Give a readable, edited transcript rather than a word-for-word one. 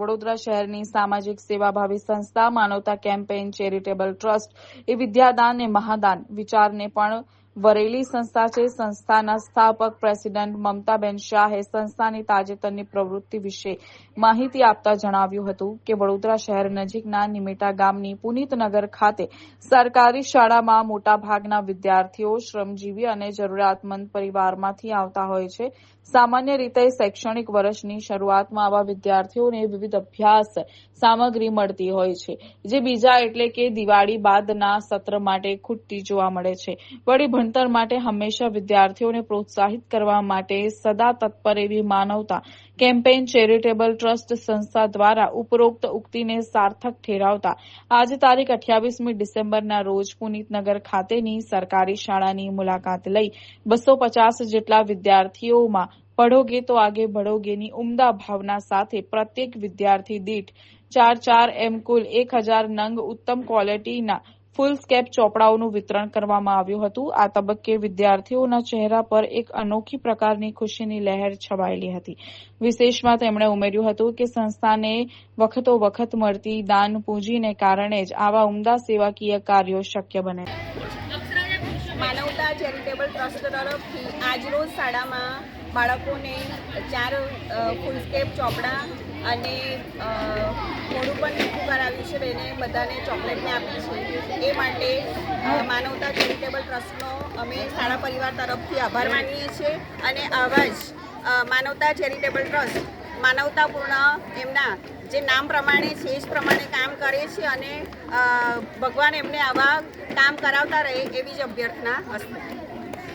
વડોદરા શહેરની સામાજિક સેવાભાવી સંસ્થા માનવતા કેમ્પેઇન ચેરિટેબલ ટ્રસ્ટ એ વિદ્યાદાન અને મહાદાન વિચારને પણ વરેલી સંસ્થા છે। સંસ્થાના સ્થાપક પ્રેસિડેન્ટ મમતાબેન શાહે સંસ્થાની તાજેતરની પ્રવૃત્તિ વિશે માહિતી આપતા જણાવ્યું હતું કે વડોદરા શહેર નજીકના નિમેટા ગામની પુનિતનગર ખાતે સરકારી શાળામાં મોટાભાગના વિદ્યાર્થીઓ શ્રમજીવી અને જરૂરિયાતમંદ પરિવારમાંથી આવતા હોય છે। સામાન્ય રીતે શૈક્ષણિક વર્ષની શરૂઆતમાં આવા વિદ્યાર્થીઓને વિવિધ અભ્યાસ સામગ્રી મળતી હોય છે, જે બીજા એટલે કે દિવાળી બાદના સત્ર માટે ખૂટતી જોવા મળે છે। વળી ભણતર માટે હંમેશા વિદ્યાર્થીઓને પ્રોત્સાહિત કરવા માટે સદા તત્પર એવી માનવતા કેમ્પેઇન ચેરિટેબલ ટ્રસ્ટ સંસ્થા દ્વારા ઉપરોક્ત ઉક્તિને સાર્થક ઠેરાવતા આજે તારીખ 28મી ડિસેમ્બરના રોજ પુનિતનગર ખાતેની સરકારી શાળાની મુલાકાત લઈ 250 જેટલા વિદ્યાર્થીઓમાં પઢોગે તો આગે બઢોગેની ઉમદા ભાવના સાથે પ્રત્યેક વિદ્યાર્થી દીઠ 4 એમ કુલ 1000 નંગ ઉત્તમ ક્વોલિટીના ફૂલસ્કેપ ચોપડાઓનું વિતરણ કરવામાં આવ્યું હતું। આ તબક્કે વિદ્યાર્થીઓના ચહેરા પર એક અનોખી પ્રકારની ખુશીની લહેર છવાયેલી હતી। વિશેષમાં તેમણે ઉમેર્યું હતું કે સંસ્થાને વખતો વખત મળતી દાન પૂંજીને કારણે જ આવા ઉમદા સેવાકીય કાર્યો શક્ય બને। માનવતા ચેરિટેબલ ટ્રસ્ટ તરફથી આજરોજ શાળામાં બાળકોને 4 ફૂલસ્કેપ ચોપડા અને મોડું પણ મીઠું કરાવ્યું છે। બેને બધાને ચોકલેટને આપી છે। એ માટે માનવતા ચેરિટેબલ ટ્રસ્ટનો અમે શાળા પરિવાર તરફથી આભાર માનીએ છીએ અને આવા જ માનવતા ચેરિટેબલ ટ્રસ્ટ માનવતાપૂર્ણ એમના જે નામ પ્રમાણે છે એ જ પ્રમાણે કામ કરે છે અને ભગવાન એમને આવા કામ કરાવતા રહે એવી જ અભ્યર્થના હશે।